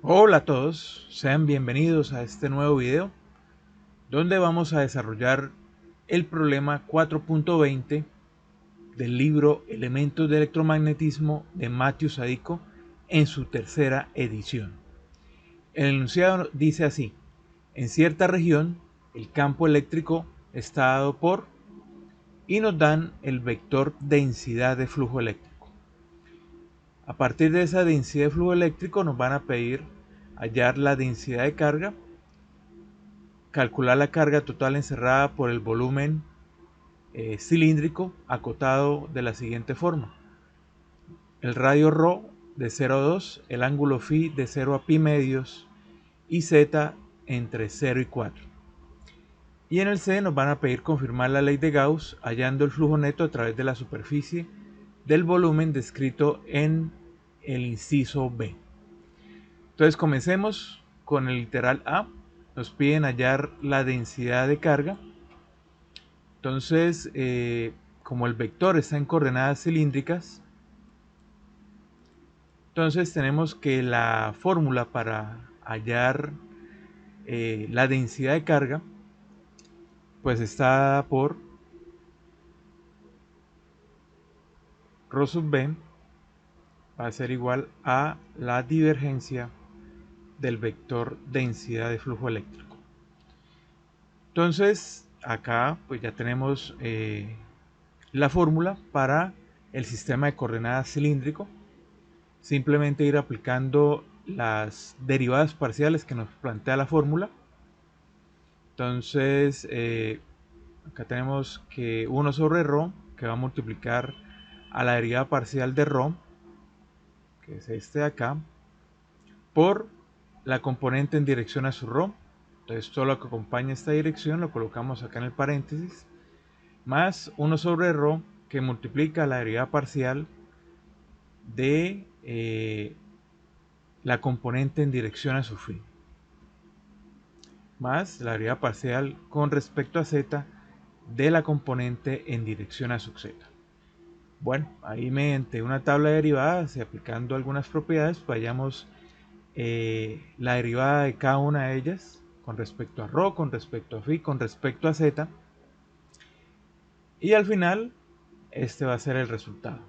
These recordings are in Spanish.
Hola a todos, sean bienvenidos a este nuevo video donde vamos a desarrollar el problema 4.20 del libro Elementos de electromagnetismo de Matthew Sadico en su tercera edición. El enunciado dice así: en cierta región el campo eléctrico está dado por, y nos dan el vector densidad de flujo eléctrico. A partir de esa densidad de flujo eléctrico nos van a pedir hallar la densidad de carga, calcular la carga total encerrada por el volumen cilíndrico acotado de la siguiente forma: el radio ρ de 0 a 2, el ángulo φ de 0 a pi medios y z entre 0 y 4. Y en el C nos van a pedir confirmar la ley de Gauss hallando el flujo neto a través de la superficie del volumen descrito en el inciso B. Entonces comencemos con el literal A. Nos piden hallar la densidad de carga. Entonces, como el vector está en coordenadas cilíndricas, entonces tenemos que la fórmula para hallar la densidad de carga, pues está dada por ρ sub b va a ser igual a la divergencia del vector densidad de flujo eléctrico. Entonces, acá pues ya tenemos la fórmula para el sistema de coordenadas cilíndrico. Simplemente ir aplicando las derivadas parciales que nos plantea la fórmula. Entonces, acá tenemos que 1 sobre ρ, que va a multiplicar a la derivada parcial de ρ, que es este de acá, por la componente en dirección a su ρ. Entonces, todo lo que acompaña esta dirección lo colocamos acá en el paréntesis, más 1 sobre ρ, que multiplica la derivada parcial de la componente en dirección a su fin, más la derivada parcial con respecto a z de la componente en dirección a sub z. Bueno, ahí mediante una tabla de derivadas y aplicando algunas propiedades, vayamos la derivada de cada una de ellas con respecto a ρ, con respecto a phi, con respecto a z, y al final este va a ser el resultado.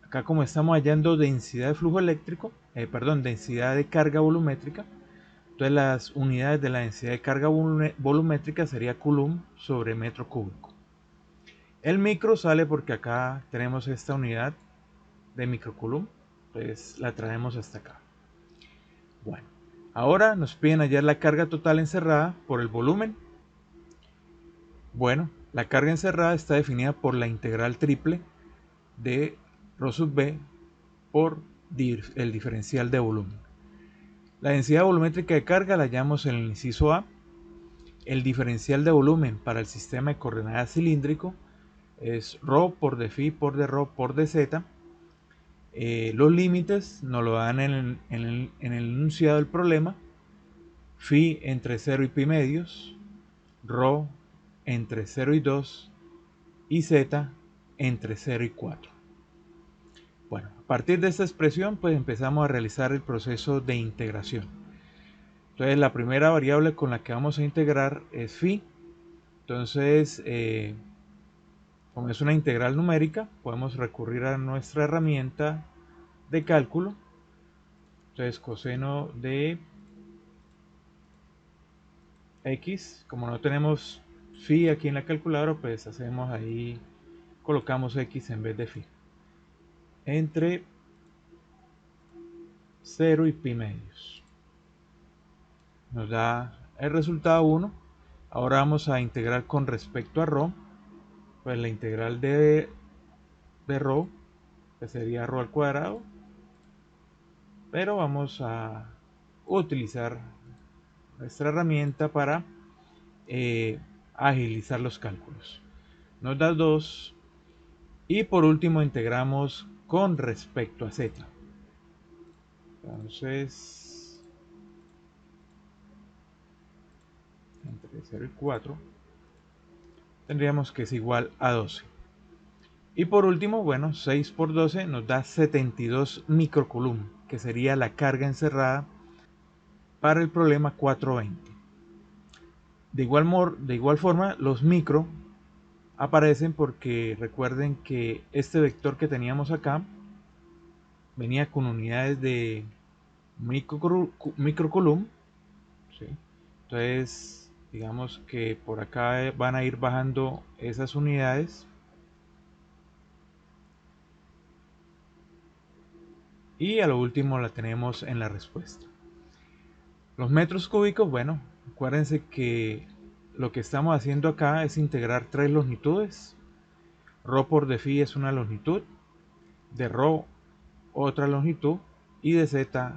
Acá, como estamos hallando densidad de flujo eléctrico, densidad de carga volumétrica, entonces las unidades de la densidad de carga volumétrica sería coulomb sobre metro cúbico. El micro sale porque acá tenemos esta unidad de microcoulomb, entonces la traemos hasta acá. Bueno, ahora nos piden hallar la carga total encerrada por el volumen. Bueno, la carga encerrada está definida por la integral triple de ρ sub b por el diferencial de volumen. La densidad volumétrica de carga la hallamos en el inciso A. El diferencial de volumen para el sistema de coordenadas cilíndrico es ρ por d phi por d ρ por dz. Los límites nos lo dan en el enunciado del problema: phi entre 0 y pi medios, ρ entre 0 y 2 y z entre 0 y 4. Bueno, a partir de esta expresión pues empezamos a realizar el proceso de integración. Entonces la primera variable con la que vamos a integrar es phi. Entonces, como es una integral numérica, podemos recurrir a nuestra herramienta de cálculo. Entonces, coseno de x, como no tenemos phi aquí en la calculadora, pues hacemos ahí, colocamos x en vez de phi, entre 0 y pi medios. Nos da el resultado 1. Ahora vamos a integrar con respecto a ρ, pues la integral de ρ, que sería ρ al cuadrado, pero vamos a utilizar nuestra herramienta para agilizar los cálculos. Nos da 2. Y por último integramos con respecto a z. Entonces, entre 0 y 4 tendríamos que es igual a 12. Y por último, bueno, 6 por 12 nos da 72 microcoulomb, que sería la carga encerrada para el problema 420. De igual forma, los micro aparecen porque recuerden que este vector que teníamos acá venía con unidades de microcoulomb, ¿sí? Entonces, digamos que por acá van a ir bajando esas unidades. Y a lo último la tenemos en la respuesta. Los metros cúbicos, bueno, acuérdense que lo que estamos haciendo acá es integrar tres longitudes. Rho por de phi es una longitud, de rho otra longitud y de z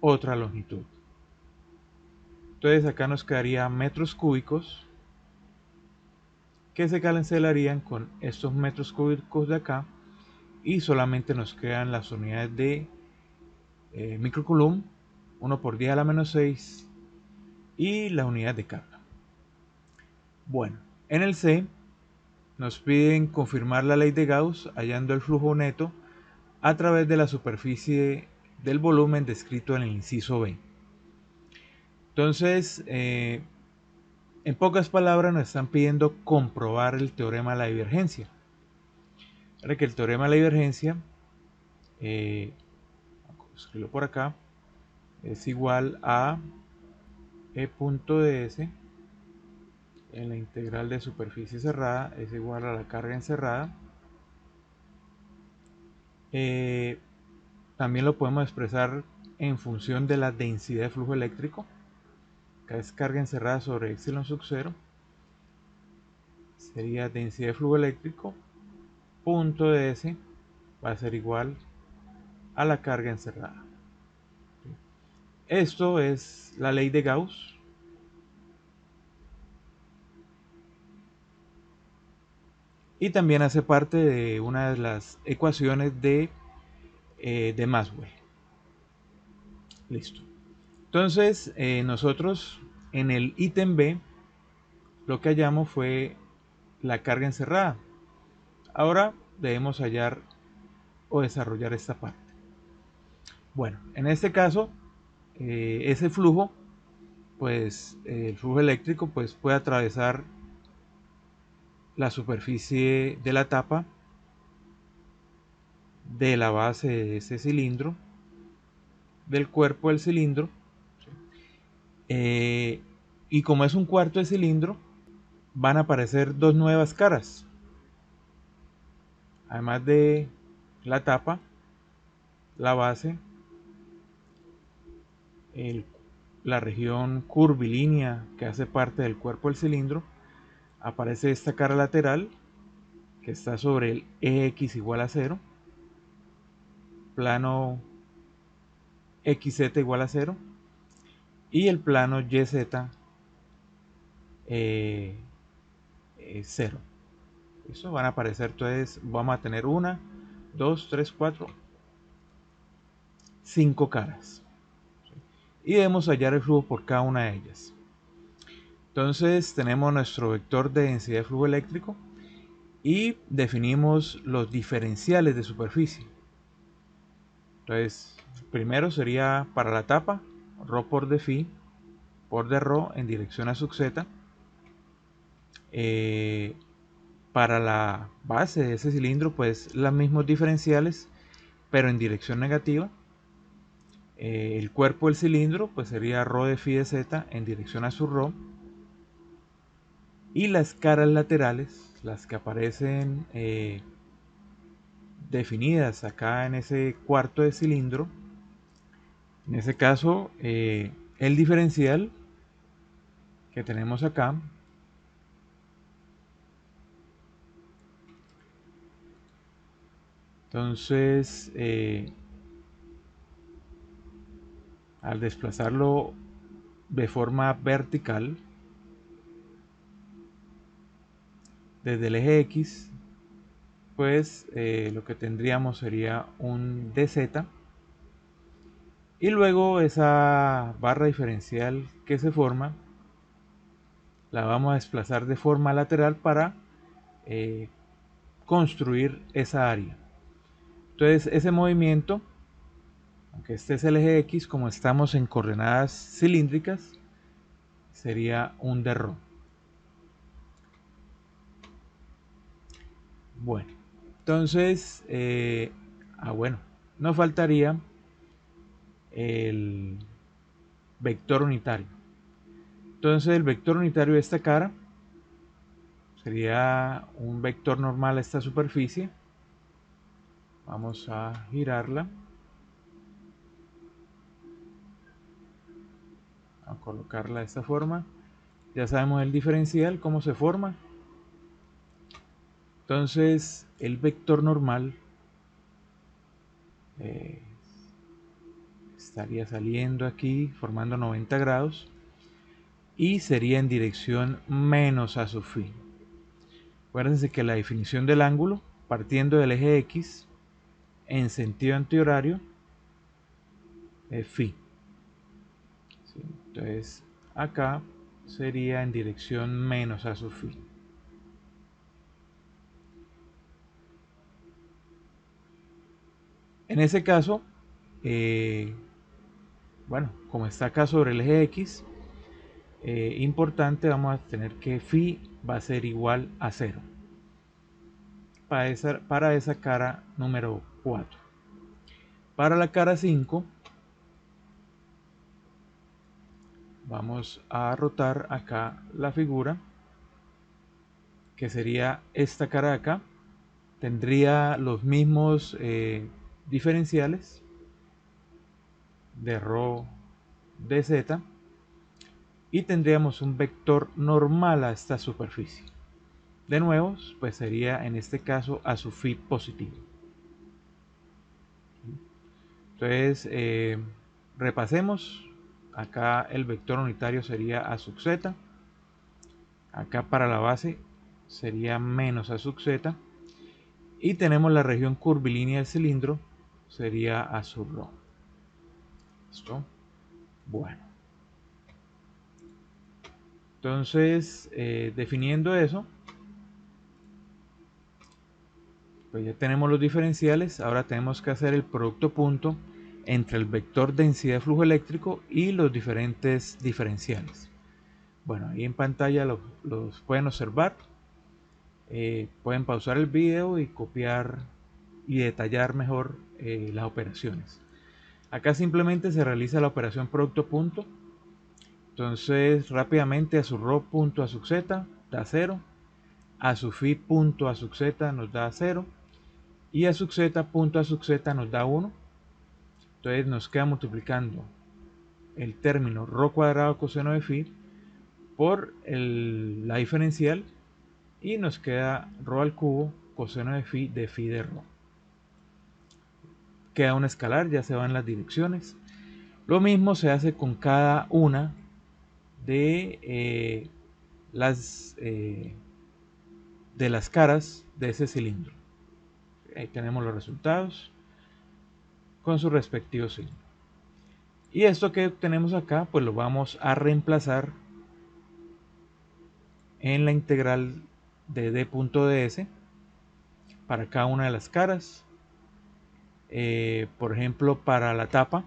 otra longitud. Entonces acá nos quedaría metros cúbicos que se cancelarían con estos metros cúbicos de acá y solamente nos quedan las unidades de microcoulomb, 1 por 10 a la menos 6 y la unidad de carga. Bueno, en el C nos piden confirmar la ley de Gauss hallando el flujo neto a través de la superficie del volumen descrito en el inciso B. Entonces, en pocas palabras nos están pidiendo comprobar el teorema de la divergencia. Ahora que el teorema de la divergencia, escribirlo por acá, es igual a E punto de S en la integral de superficie cerrada es igual a la carga encerrada. También lo podemos expresar en función de la densidad de flujo eléctrico. Acá es carga encerrada sobre epsilon sub 0. Sería densidad de flujo eléctrico. Punto de S va a ser igual a la carga encerrada. Esto es la ley de Gauss. Y también hace parte de una de las ecuaciones de Maxwell. Listo. Entonces, nosotros en el ítem B lo que hallamos fue la carga encerrada. Ahora debemos hallar o desarrollar esta parte. Bueno, en este caso, ese flujo, pues el flujo eléctrico pues, puede atravesar la superficie de la tapa de la base de ese cilindro, del cuerpo del cilindro, y como es un cuarto de cilindro, van a aparecer dos nuevas caras. Además de la tapa, la base, la región curvilínea que hace parte del cuerpo del cilindro, aparece esta cara lateral que está sobre el eje X igual a 0, plano XZ igual a 0 y el plano YZ 0. Eso van a aparecer, entonces vamos a tener 1, 2, 3, 4, 5 caras. Y debemos hallar el flujo por cada una de ellas. Entonces tenemos nuestro vector de densidad de flujo eléctrico y definimos los diferenciales de superficie. Entonces, primero sería para la tapa, rho por de phi por de rho en dirección a sub z. Para la base de ese cilindro, pues los mismos diferenciales, pero en dirección negativa. El cuerpo del cilindro, pues sería rho de phi de z en dirección a su rho. Y las caras laterales, las que aparecen definidas acá en ese cuarto de cilindro, en ese caso, el diferencial que tenemos acá entonces al desplazarlo de forma vertical desde el eje X, pues lo que tendríamos sería un dz y luego esa barra diferencial que se forma la vamos a desplazar de forma lateral para construir esa área. Entonces ese movimiento, aunque este es el eje X, como estamos en coordenadas cilíndricas, sería un de ρ. Bueno, entonces, bueno, nos faltaría el vector unitario. Entonces el vector unitario de esta cara sería un vector normal a esta superficie. Vamos a girarla, a colocarla de esta forma. Ya sabemos el diferencial, cómo se forma. Entonces el vector normal estaría saliendo aquí formando 90 grados y sería en dirección menos a su fin. Acuérdense que la definición del ángulo partiendo del eje X en sentido antihorario es phi. ¿Sí? Entonces acá sería en dirección menos a su phi. En ese caso, bueno, como está acá sobre el eje X, importante, vamos a tener que phi va a ser igual a 0 para esa cara número 4. Para la cara 5 vamos a rotar acá la figura, que sería esta cara de acá. Tendría los mismos diferenciales de ρ de z y tendríamos un vector normal a esta superficie. De nuevo, pues sería en este caso a su phi positivo. Entonces, repasemos. Acá el vector unitario sería a sub z. Acá para la base sería menos a sub z. Y tenemos la región curvilínea del cilindro, sería a sub ρ. ¿Listo? Bueno. Entonces, definiendo eso, pues ya tenemos los diferenciales. Ahora tenemos que hacer el producto punto entre el vector densidad de flujo eléctrico y los diferentes diferenciales. Bueno, ahí en pantalla los pueden observar. Pueden pausar el video y copiar y detallar mejor las operaciones. Acá simplemente se realiza la operación producto punto. Entonces rápidamente a su ρ punto a sub z da 0, a su phi punto a sub z nos da 0 y a sub z punto a sub z nos da 1. Entonces nos queda multiplicando el término ρ cuadrado coseno de phi por la diferencial y nos queda ρ al cubo coseno de phi de ρ. Queda un escalar, ya se van las direcciones. Lo mismo se hace con cada una de las caras de ese cilindro. Ahí tenemos los resultados con su respectivo signo. Y esto que tenemos acá, pues lo vamos a reemplazar en la integral de d.ds para cada una de las caras. Por ejemplo, para la tapa,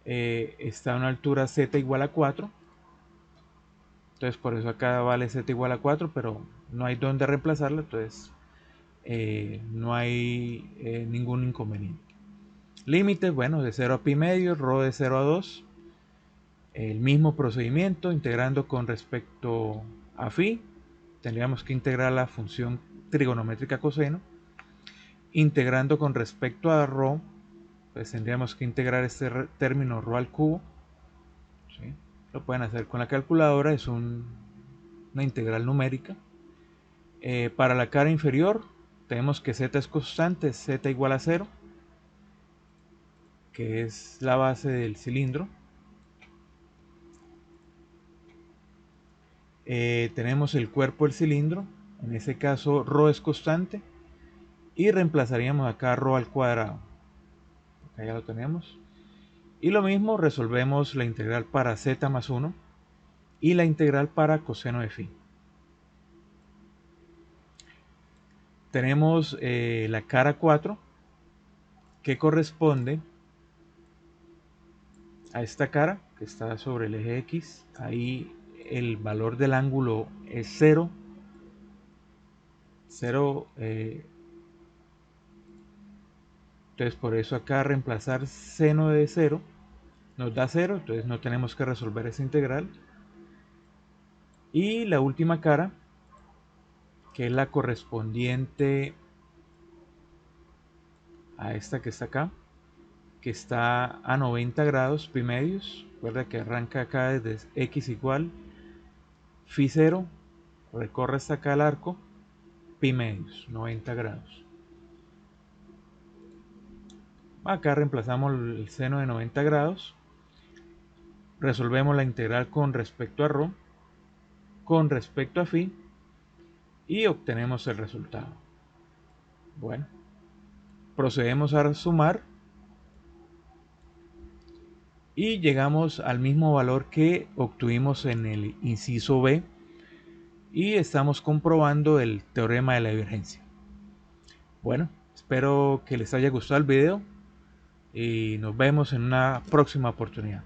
está a una altura z igual a 4. Entonces por eso acá vale z igual a 4, pero no hay donde reemplazarla, entonces no hay ningún inconveniente. Límites, bueno, de 0 a pi medio, ρ de 0 a 2. El mismo procedimiento, integrando con respecto a phi, tendríamos que integrar la función trigonométrica coseno. Integrando con respecto a ρ, pues tendríamos que integrar este término ρ al cubo. ¿Sí? Lo pueden hacer con la calculadora, es una integral numérica. Para la cara inferior, tenemos que z es constante, z igual a 0, que es la base del cilindro. Tenemos el cuerpo del cilindro, en ese caso ρ es constante, y reemplazaríamos acá ρ al cuadrado. Acá ya lo tenemos. Y lo mismo, resolvemos la integral para z más 1 y la integral para coseno de phi. tenemos la cara 4 que corresponde a esta cara que está sobre el eje X. Ahí el valor del ángulo es 0. Entonces por eso acá reemplazar seno de 0 nos da 0, entonces no tenemos que resolver esa integral. Y la última cara, que es la correspondiente a esta que está acá, que está a 90 grados pi medios. Recuerda que arranca acá desde x igual phi 0, recorre hasta acá el arco, pi medios, 90 grados. Acá reemplazamos el seno de 90 grados, resolvemos la integral con respecto a ρ, con respecto a phi, y obtenemos el resultado. Bueno, procedemos a sumar y llegamos al mismo valor que obtuvimos en el inciso B y estamos comprobando el teorema de la divergencia. Bueno, espero que les haya gustado el video y nos vemos en una próxima oportunidad.